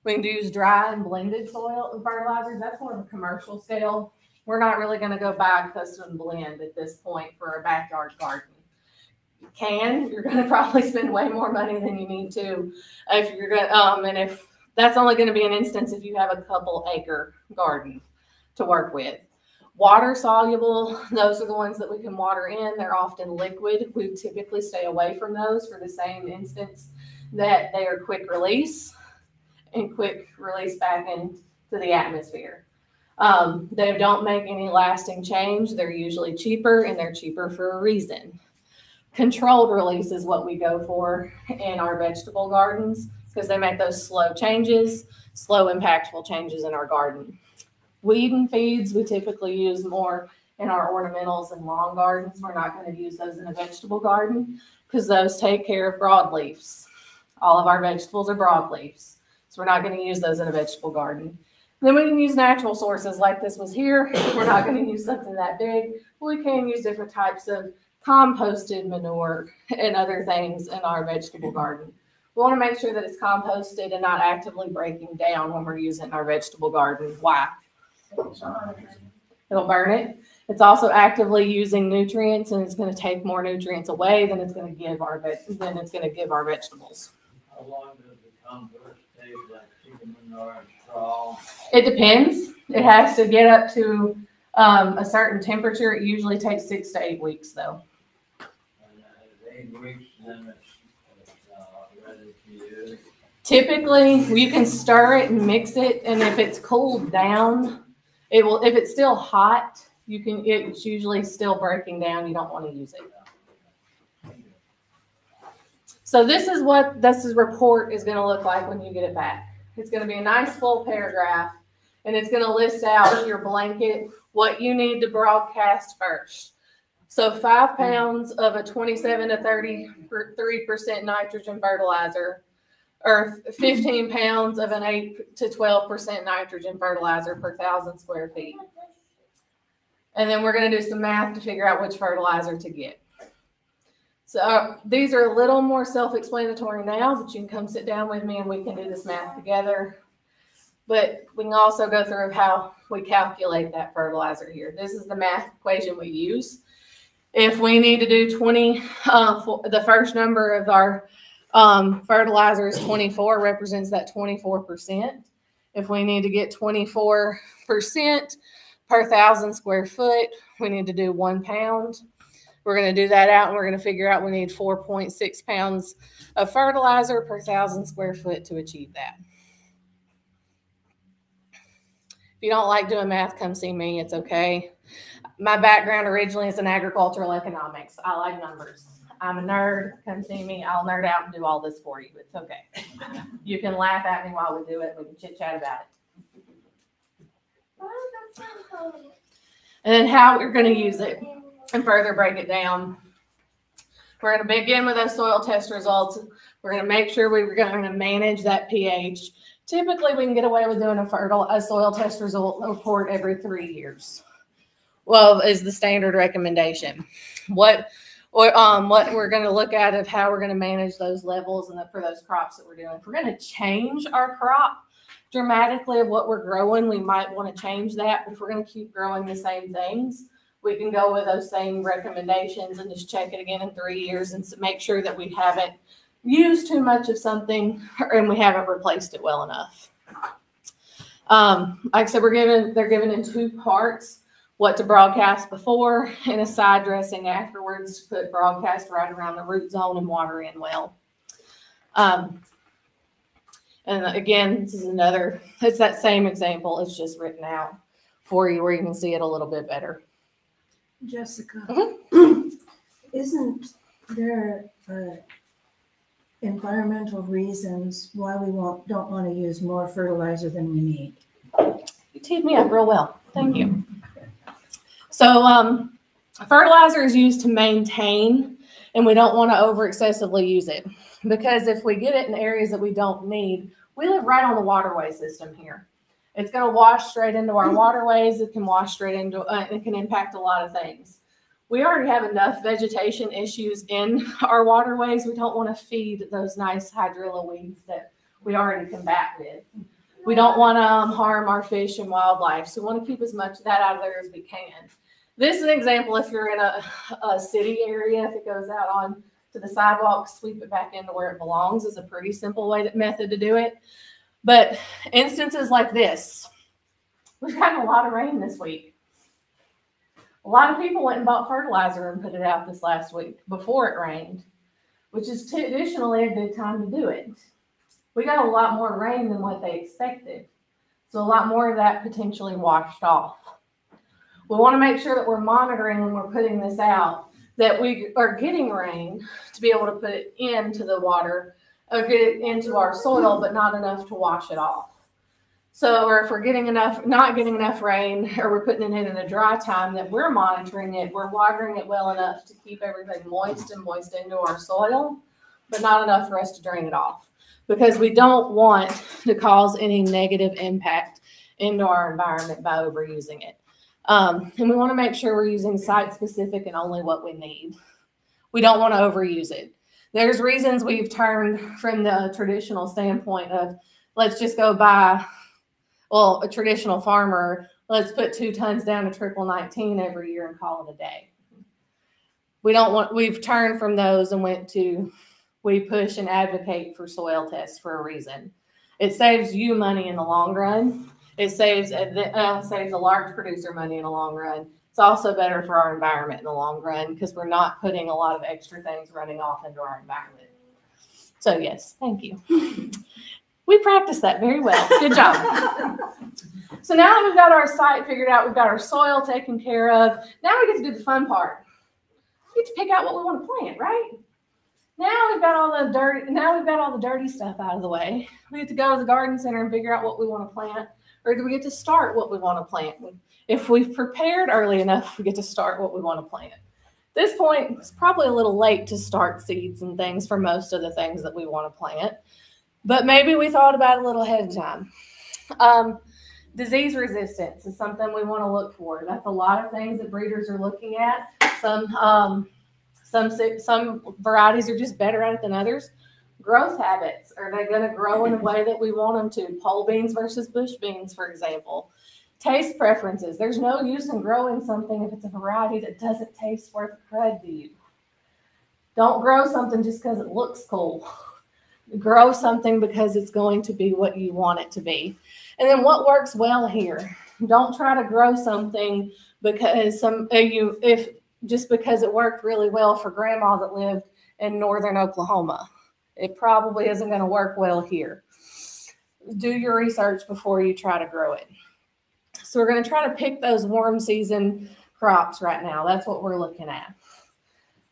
We can use dry and blended soil fertilizers. That's more of a commercial scale. We're not really going to go buy a custom blend at this point for a backyard garden. You can. You're going to probably spend way more money than you need to if you're going. And if that's only going to be an instance if you have a couple acre garden to work with. Water soluble, those are the ones that we can water in. They're often liquid. We typically stay away from those for the same instance that they are quick release and quick release back into the atmosphere. They don't make any lasting change. They're usually cheaper, and they're cheaper for a reason. Controlled release is what we go for in our vegetable gardens because they make those slow changes, slow impactful changes in our garden. Weed and feeds, we typically use more in our ornamentals and lawn gardens. We're not going to use those in a vegetable garden because those take care of broadleafs. All of our vegetables are broadleafs. So we're not going to use those in a vegetable garden. Then we can use natural sources like this was here. We're not going to use something that big. We can use different types of composted manure and other things in our vegetable garden. We want to make sure that it's composted and not actively breaking down when we're using our vegetable garden. Why? It'll burn it. It's also actively using nutrients, and it's going to take more nutrients away than it's going to give our vegetables. How long does the compost take, like chicken manure and straw? It depends. It has to get up to a certain temperature. It usually takes 6 to 8 weeks, though. And 8 weeks, then it's ready to use. Typically, you can stir it and mix it, and if it's cooled down, it will. If it's still hot, you can. It's usually still breaking down. You don't want to use it. So this is what this report is going to look like when you get it back. It's going to be a nice full paragraph, and it's going to list out your blanket, what you need to broadcast first. So 5 pounds of a 27 to 33% nitrogen fertilizer, or 15 pounds of an 8 to 12% nitrogen fertilizer per 1,000 square feet. And then we're going to do some math to figure out which fertilizer to get. So these are a little more self-explanatory now, but you can come sit down with me and we can do this math together. But we can also go through how we calculate that fertilizer here. This is the math equation we use. If we need to do 20, the first number of our fertilizer is 24, represents that 24%. If we need to get 24% per 1,000 square foot, we need to do 1 pound. We're going to do that out and we're going to figure out we need 4.6 pounds of fertilizer per 1,000 square foot to achieve that. If you don't like doing math, come see me. It's okay. My background originally is in agricultural economics. I like numbers. I'm a nerd. Come see me. I'll nerd out and do all this for you. It's okay. You can laugh at me while we do it. We can chit chat about it. And then how we're going to use it and further break it down. We're going to begin with those soil test results. We're going to make sure we're going to manage that pH. Typically, we can get away with doing a soil test result report every 3 years. Well, is the standard recommendation. What we're going to look at of how we're going to manage those levels and for those crops that we're doing. If we're going to change our crop dramatically of what we're growing, we might want to change that. But if we're going to keep growing the same things, we can go with those same recommendations and just check it again in 3 years and make sure that we haven't used too much of something and we haven't replaced it well enough. Like I said, they're given in 2 parts. What to broadcast before and a side dressing afterwards to put broadcast right around the root zone and water in well. And again, this is it's that same example. It's just written out for you where you can see it a little bit better. Jessica, Isn't there environmental reasons why we don't want to use more fertilizer than we need? You teed me up real well. Thank you. So fertilizer is used to maintain, and we don't want to over excessively use it because if we get it in areas that we don't need, we live right on the waterway system here. It's going to wash straight into our waterways. It can wash straight into, it can impact a lot of things. We already have enough vegetation issues in our waterways. We don't want to feed those nice hydrilla weeds that we already combat with. We don't want to harm our fish and wildlife. So we want to keep as much of that out of there as we can. This is an example if you're in a city area, if it goes out on to the sidewalk, sweep it back into where it belongs is a pretty simple method to do it. But instances like this, we've gotten a lot of rain this week. A lot of people went and bought fertilizer and put it out this last week before it rained, which is traditionally a good time to do it. We got a lot more rain than what they expected. So a lot more of that potentially washed off. We want to make sure that we're monitoring when we're putting this out, that we are getting rain to be able to put it into the water or get it into our soil, but not enough to wash it off. So, or if we're not getting enough rain, or we're putting it in a dry time, that we're monitoring it, we're watering it well enough to keep everything moist into our soil, but not enough for us to drain it off. Because we don't want to cause any negative impact into our environment by overusing it. And we want to make sure we're using site-specific and only what we need. We don't want to overuse it. There's reasons we've turned from the traditional standpoint of let's just go buy, well, a traditional farmer, let's put 2 tons down to 19 every year and call it a day. We've turned from those and we push and advocate for soil tests for a reason. It saves you money in the long run. It saves a large producer money in the long run. It's also better for our environment in the long run because we're not putting a lot of extra things running off into our environment. So yes, thank you. We practiced that very well. Good job. So now that we've got our site figured out, we've got our soil taken care of. Now we get to do the fun part. We get to pick out what we want to plant, right? Now we've got all the dirty stuff out of the way. We get to go to the garden center and figure out what we want to plant, or do we get to start what we want to plant? If we've prepared early enough, we get to start what we want to plant. At this point, it's probably a little late to start seeds and things for most of the things that we want to plant, but maybe we thought about it a little ahead of time. Disease resistance is something we want to look for. That's a lot of things that breeders are looking at. Some varieties are just better at it than others. Growth habits. Are they going to grow in a way that we want them to? Pole beans versus bush beans, for example. Taste preferences. There's no use in growing something if it's a variety that doesn't taste worth a crud to you. Don't grow something just because it looks cool. Grow something because it's going to be what you want it to be. And then what works well here. Don't try to grow something because just because it worked really well for grandma that lived in northern Oklahoma. It probably isn't going to work well here. Do your research before you try to grow it. So we're going to try to pick those warm season crops right now. That's what we're looking at.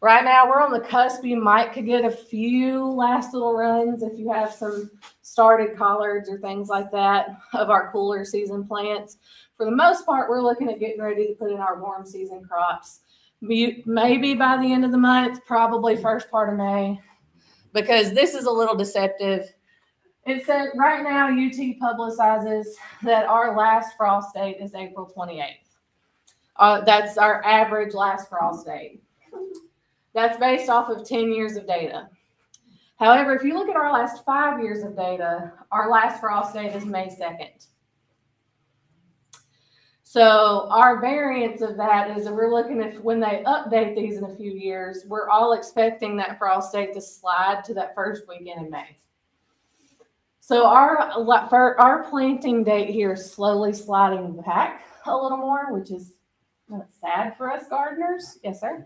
Right now, we're on the cusp. You could get a few last little runs if you have some started collards or things like that of our cooler season plants. For the most part, we're looking at getting ready to put in our warm season crops. Maybe by the end of the month, probably first part of May, because this is a little deceptive. It says right now UT publicizes that our last frost date is April 28th. That's our average last frost date. That's based off of 10 years of data. However, if you look at our last 5 years of data, our last frost date is May 2nd. So our variance of that is that we're looking at when they update these in a few years, we're all expecting that frost date to slide to that first weekend in May. So our planting date here is slowly sliding back a little more, which is sad for us gardeners. Yes, sir.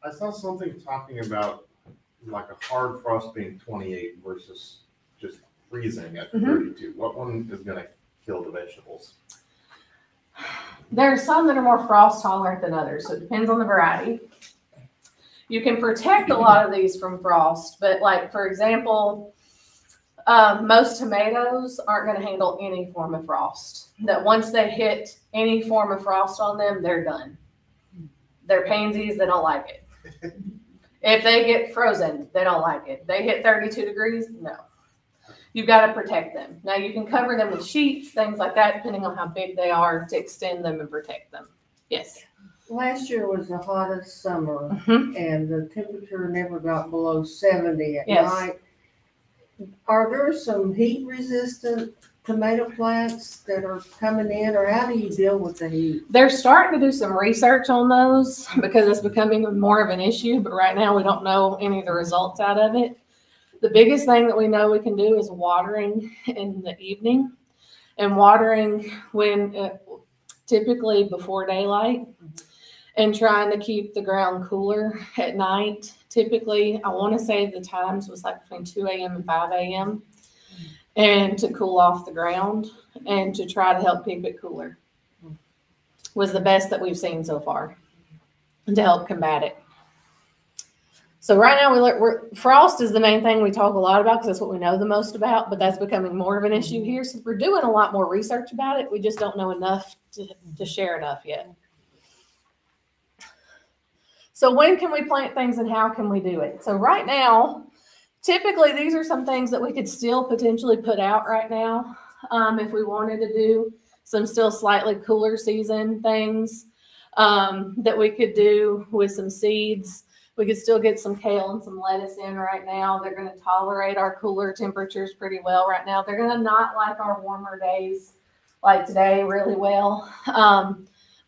I saw something talking about like a hard frost being 28 versus just freezing at 32. What one is going to kill the vegetables? There are some that are more frost tolerant than others, so it depends on the variety. You can protect a lot of these from frost, but like, for example, most tomatoes aren't going to handle any form of frost. That once they hit any form of frost on them, they're done. They're pansies, they don't like it. If they get frozen, they don't like it. They hit 32 degrees, no. You've got to protect them. Now you can cover them with sheets, things like that, depending on how big they are to extend them and protect them. Yes. Last year was the hottest summer, and the temperature never got below 70 at night. Are there some heat-resistant tomato plants that are coming in, or how do you deal with the heat? They're starting to do some research on those because it's becoming more of an issue, but right now we don't know any of the results out of it. The biggest thing that we know we can do is watering in the evening and watering when typically before daylight and trying to keep the ground cooler at night. Typically, I want to say the times was like between 2 a.m. and 5 a.m. and to cool off the ground and to try to help keep it cooler was the best that we've seen so far and to help combat it. So right now, frost is the main thing we talk a lot about because that's what we know the most about, but that's becoming more of an issue here. So we're doing a lot more research about it. We just don't know enough to share enough yet. So when can we plant things and how can we do it? So right now, typically these are some things that we could still potentially put out right now if we wanted to do some still slightly cooler season things that we could do with some seeds. We could still get some kale and some lettuce in right now. They're going to tolerate our cooler temperatures pretty well right now. They're going to not like our warmer days like today really well.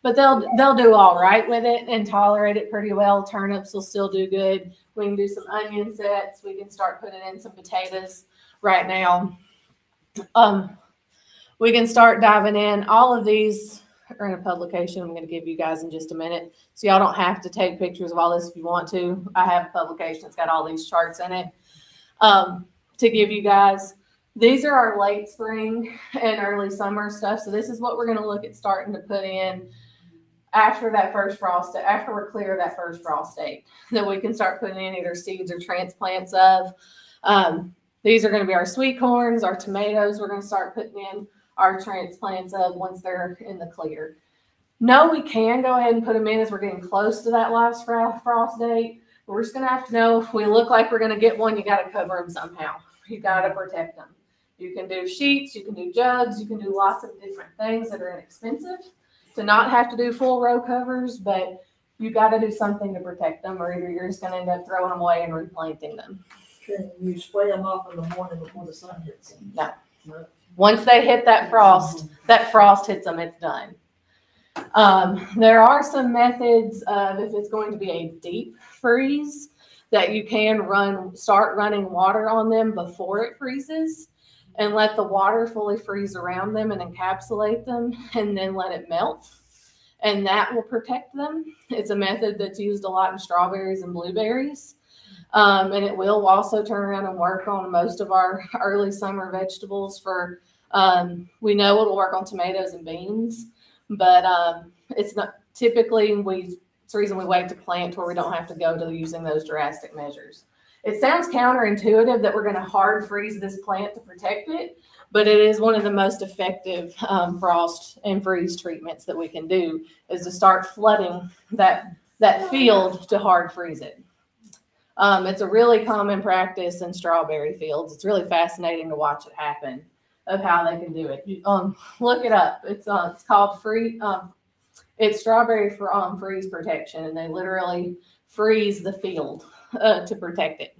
But they'll do all right with it and tolerate it pretty well. Turnips will still do good. We can do some onion sets. We can start putting in some potatoes right now. We can start diving in. All of these are in a publication I'm going to give you guys in just a minute. So y'all don't have to take pictures of all this if you want to. I have a publication that's got all these charts in it to give you guys. These are our late spring and early summer stuff. So this is what we're going to look at starting to put in after that first frost, after we're clear of that first frost date, that we can start putting in either seeds or transplants of. These are going to be our sweet corns, our tomatoes. We're going to start putting in our transplants of once they're in the clear. No, we can go ahead and put them in as we're getting close to that last frost date. But we're just going to have to know if we look like we're going to get one, you got to cover them somehow. You got to protect them. You can do sheets, you can do jugs, you can do lots of different things that are inexpensive to not have to do full row covers, but you got to do something to protect them, or either you're just going to end up throwing them away and replanting them. Can you spray them off in the morning before the sun hits them? No. Once they hit that frost hits them, it's done. There are some methods of, if it's going to be a deep freeze, that you can start running water on them before it freezes and let the water fully freeze around them and encapsulate them and then let it melt. And that will protect them. It's a method that's used a lot in strawberries and blueberries. And it will also turn around and work on most of our early summer vegetables for, we know it'll work on tomatoes and beans, but it's not typically, it's the reason we wait to plant where we don't have to go to using those drastic measures. It sounds counterintuitive that we're going to hard freeze this plant to protect it, but it is one of the most effective frost and freeze treatments that we can do, is to start flooding that field to hard freeze it. It's a really common practice in strawberry fields. It's really fascinating to watch it happen, of how they can do it. Look it up. It's called it's strawberry freeze protection, and they literally freeze the field to protect it.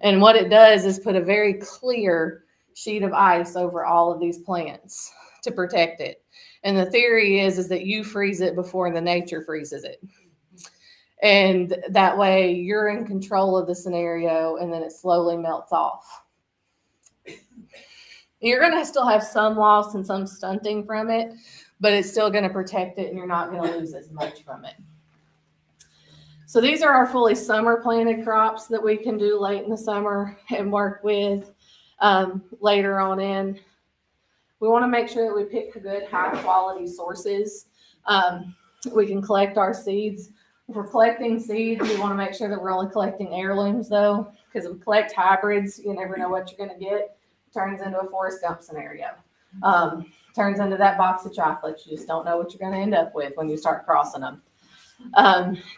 And what it does is put a very clear sheet of ice over all of these plants to protect it. And the theory is that you freeze it before the nature freezes it. And that way you're in control of the scenario, and then it slowly melts off. You're going to still have some loss and some stunting from it, but it's still going to protect it, and you're not going to lose as much from it. So these are our fully summer planted crops that we can do late in the summer and work with later on in. We want to make sure that we pick good, high quality sources. We can collect our seeds. If we're collecting seeds, we want to make sure that we're only collecting heirlooms, though, because if we collect hybrids, you never know what you're going to get. It turns into a Forrest Gump scenario. Turns into that box of chocolates. You just don't know what you're going to end up with when you start crossing them.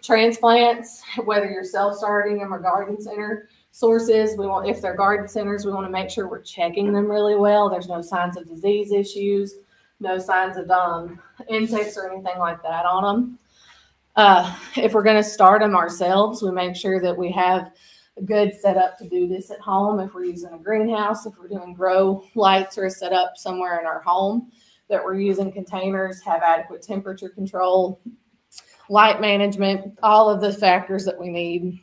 Transplants, whether you're self-starting them or garden center sources, if they're garden centers, we want to make sure we're checking them really well. There's no signs of disease issues, no signs of insects or anything like that on them. If we're going to start them ourselves, we make sure that we have a good setup to do this at home. If we're using a greenhouse, if we're doing grow lights or a setup somewhere in our home, that we're using containers, have adequate temperature control, light management, all of the factors that we need,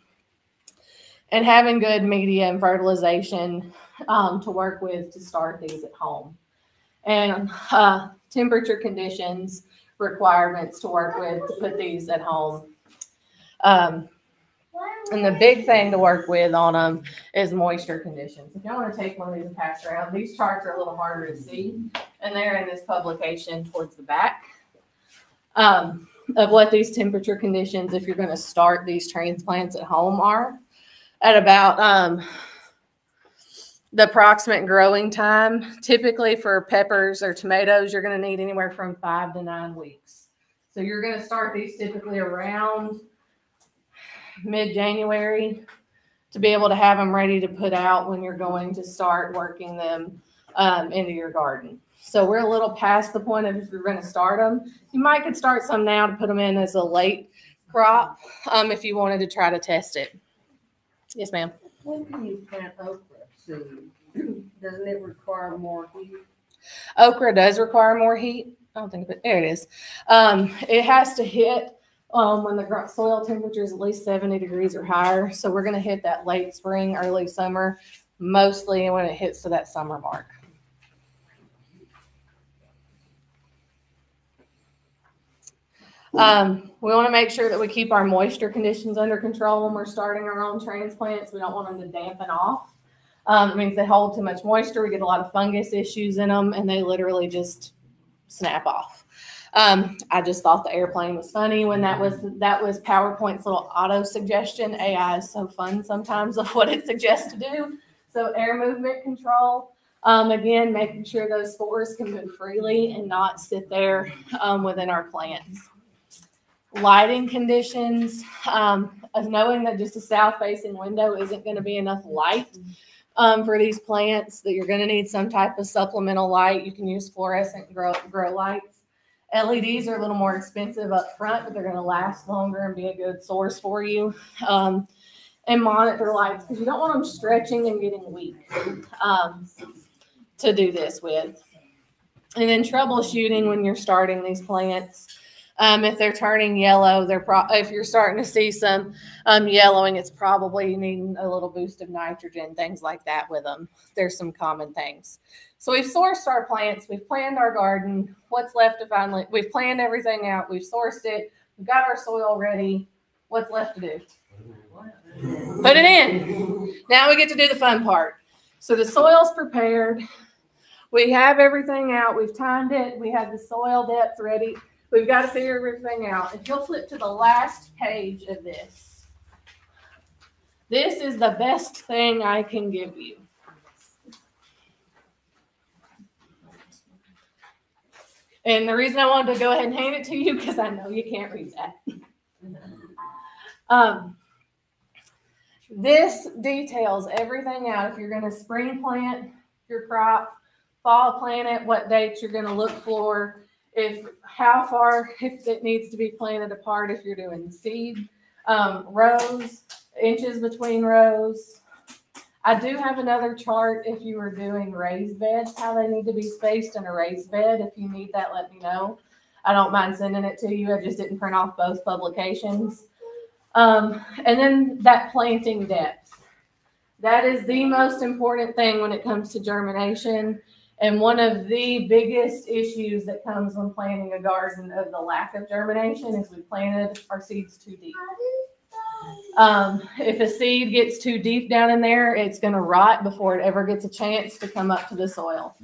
and having good media and fertilization to work with to start these at home. And temperature conditions requirements to work with to put these at home. And the big thing to work with on them is moisture conditions. If you want to take one of these and pass around, these charts are a little harder to see, and they're in this publication towards the back of what these temperature conditions, if you're going to start these transplants at home, are at about the approximate growing time. Typically for peppers or tomatoes, you're going to need anywhere from 5 to 9 weeks. So you're going to start these typically around mid-January to be able to have them ready to put out when you're going to start working them into your garden. So we're a little past the point of if you're going to start them. You might could start some now to put them in as a late crop if you wanted to try to test it. Yes, ma'am. When can you plant okra seed? Doesn't it require more heat? Okra does require more heat. I don't think, but there it is. It has to hit when the soil temperature is at least 70 degrees or higher. So we're going to hit that late spring, early summer, mostly when it hits to that summer mark. We want to make sure that we keep our moisture conditions under control when we're starting our own transplants. We don't want them to dampen off. It means they hold too much moisture. We get a lot of fungus issues in them, and they literally just snap off. I just thought the airplane was funny when that was PowerPoint's little auto suggestion. AI is so fun sometimes of what it suggests to do. So air movement control. Again, making sure those spores can move freely and not sit there within our plants. Lighting conditions, knowing that just a south-facing window isn't going to be enough light for these plants, that you're going to need some type of supplemental light. You can use fluorescent grow lights. LEDs are a little more expensive up front, but they're going to last longer and be a good source for you. And monitor lights, because you don't want them stretching and getting weak to do this with. And then troubleshooting when you're starting these plants. If they're turning yellow, if you're starting to see some yellowing, it's probably needing a little boost of nitrogen, things like that with them. There's some common things. So we've sourced our plants. We've planned our garden. What's left to finally, we've planned everything out. We've sourced it. We've got our soil ready. What's left to do? Put it in. Now we get to do the fun part. So the soil's prepared. We have everything out. We've timed it. We have the soil depth ready. We've got to figure everything out. If you'll flip to the last page of this, this is the best thing I can give you. And the reason I wanted to go ahead and hand it to you, because I know you can't read that. This details everything out. If you're going to spring plant your crop, fall plant it, what dates you're going to look for, how far if it needs to be planted apart, if you're doing seed, rows, inches between rows. I do have another chart if you were doing raised beds, how they need to be spaced in a raised bed. If you need that, let me know. I don't mind sending it to you. I just didn't print off both publications. And then that planting depth. That is the most important thing when it comes to germination. And one of the biggest issues that comes when planting a garden of the lack of germination is we planted our seeds too deep. If a seed gets too deep down in there, it's going to rot before it ever gets a chance to come up to the soil.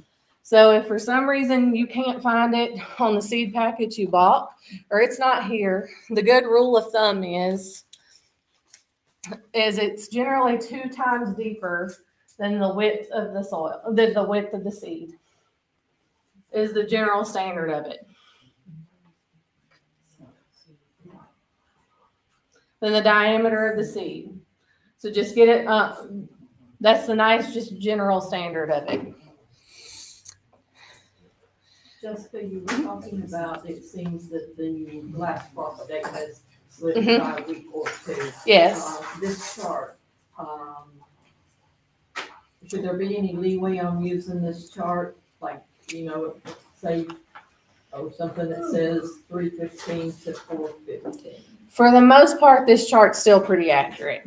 So if for some reason you can't find it on the seed package you bought, or it's not here, the good rule of thumb is it's generally 2 times deeper than the width of the soil, than the width of the seed is the general standard of it. Than the diameter of the seed. So just get it up. That's the nice, just general standard of it. Jessica, you were talking about, it seems that the last frost date has slipped by a week or 2. Yes. This chart, should there be any leeway on using this chart? Like, say, something that says 3:15 to 4:15. For the most part, this chart's still pretty accurate.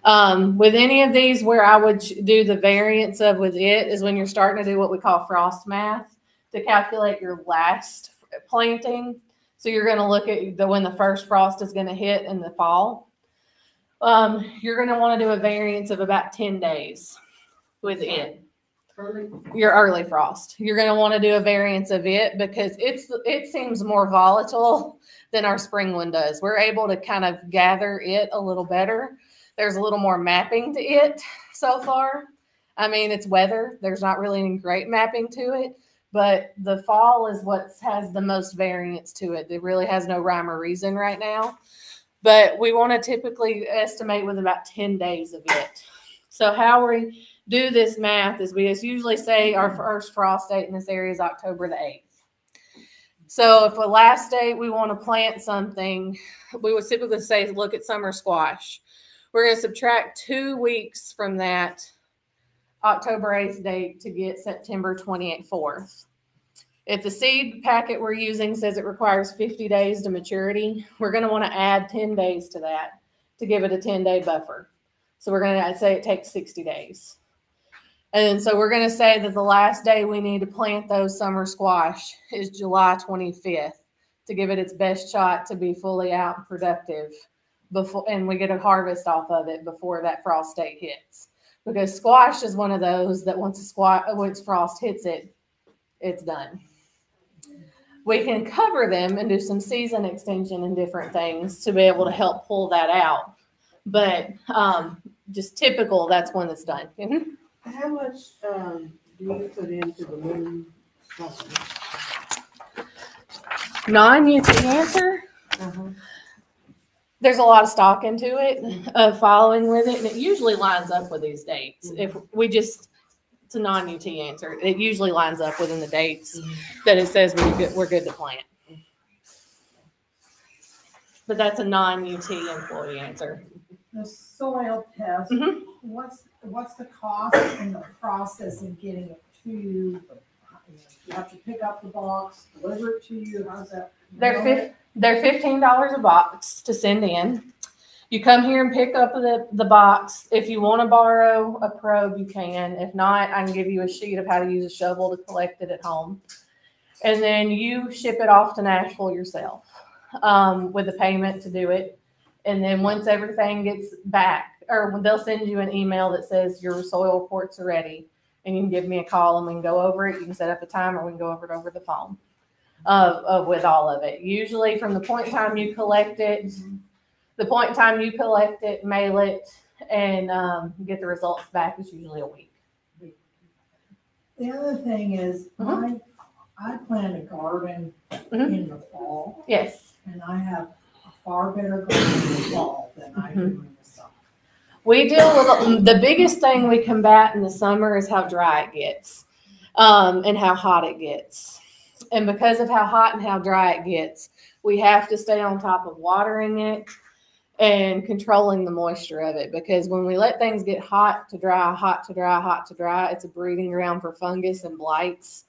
With any of these, where I would do the variance of with it is when you're starting to do what we call frost math to calculate your last planting. So you're going to look at when the first frost is going to hit in the fall. You're going to want to do a variance of about 10 days with it. Your early frost. You're going to want to do a variance of it because it seems more volatile than our spring one does. We're able to kind of gather it a little better. There's a little more mapping to it so far. I mean, it's weather. There's not really any great mapping to it, but the fall is what has the most variance to it. It really has no rhyme or reason right now, but we want to typically estimate with about 10 days of it. So how we do this math is we just usually say our first frost date in this area is October the 8th. So if the last date we want to plant something, we would typically say look at summer squash. We're going to subtract 2 weeks from that October 8th date to get September 28th, 4th. If the seed packet we're using says it requires 50 days to maturity, we're going to want to add 10 days to that to give it a 10-day buffer. So we're going to say it takes 60 days. And so we're going to say that the last day we need to plant those summer squash is July 25th to give it its best shot to be fully out and productive before, and we get a harvest off of it before that frost date hits. Because squash is one of those that once frost hits it, it's done. We can cover them and do some season extension and different things to be able to help pull that out. But just typical, that's when it's done. How much do you put into the moon? You can answer. There's a lot of stock into it, following with it, and it usually lines up with these dates. If we just It's a non-UT answer. It usually lines up within the dates that it says we're good to plant. But that's a non-UT employee answer. The soil test, Mhm. what's the cost and the process of getting it to you? You have to pick up the box, deliver it to you, how's that? They're $15 a box to send in. You come here and pick up the box. If you want to borrow a probe, you can. If not, I can give you a sheet of how to use a shovel to collect it at home. And then you ship it off to Nashville yourself with the payment to do it. And then once everything gets back, or they'll send you an email that says your soil reports are ready. And you can give me a call and we can go over it. You can set up a time or we can go over it over the phone with all of it. Usually from the point in time you collect it, mail it, and get the results back is usually a week. The other thing is, I plan to garden in the fall. Yes. And I have a far better garden in the fall than I do in the summer. We deal with the biggest thing we combat in the summer is how dry it gets, and how hot it gets. And because of how hot and how dry it gets, we have to stay on top of watering it and controlling the moisture of it. Because when we let things get hot to dry, it's a breeding ground for fungus and blights.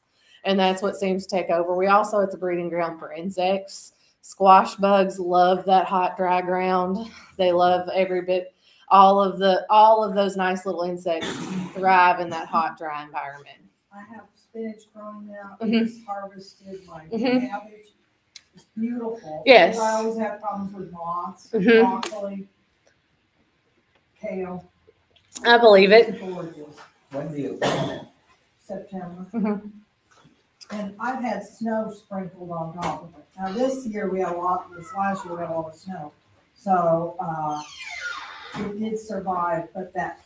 And that's what seems to take over. It's a breeding ground for insects. Squash bugs love that hot, dry ground. They love every bit. All of those nice little insects thrive in that hot, dry environment. I have spinach growing now. It's harvested. My cabbage is beautiful. Yes. I always have problems with moths, broccoli, kale. I believe it. Gorgeous. When do you plant it? September. And I've had snow sprinkled on top of it. Now this year we had this last year we had a lot of snow. So, it did survive, but that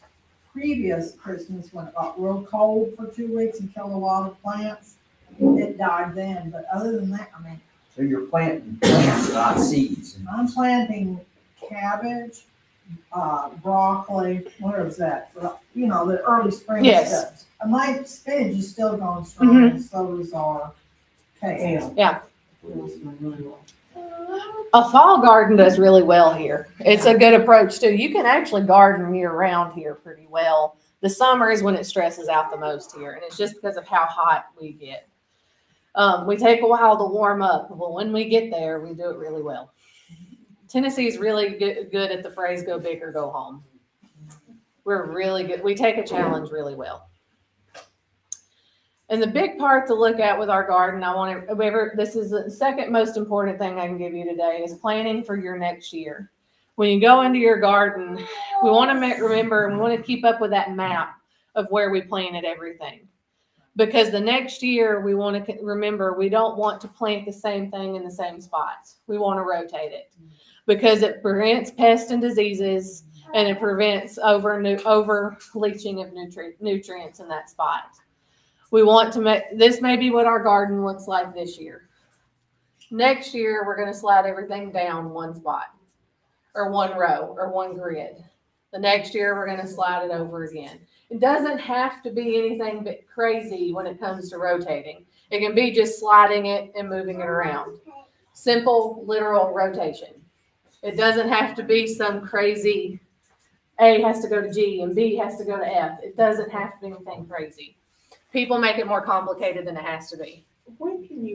previous Christmas when it got real cold for 2 weeks and killed a lot of plants, it died then. But other than that, I mean. So you're planting plants, not seeds. I'm planting cabbage, broccoli, what is that? You know, the early spring stuff. And my spinach is still going strong, and so is our kale. Yeah. A fall garden does really well here. It's a good approach too. You can actually garden year round here pretty well. The summer is when it stresses out the most here, and it's just because of how hot we get. We take a while to warm up. Well, when we get there, we do it really well. Tennessee is really good at the phrase "go big or go home." We're really good. We take a challenge really well. And the big part to look at with our garden, this is the second most important thing I can give you today, is planning for your next year. When you go into your garden, we want to remember, and we want to keep up with that map of where we planted everything. Because the next year, we want to remember, we don't want to plant the same thing in the same spots. We want to rotate it because it prevents pests and diseases, and it prevents over leaching of nutrients in that spot. We want to this may be what our garden looks like this year. Next year, we're going to slide everything down one spot or one row or one grid. The next year, we're going to slide it over again. It doesn't have to be anything but crazy when it comes to rotating. It can be just sliding it and moving it around. Simple, literal rotation. It doesn't have to be some crazy A has to go to G and B has to go to F. It doesn't have to be anything crazy. People make it more complicated than it has to be. When can you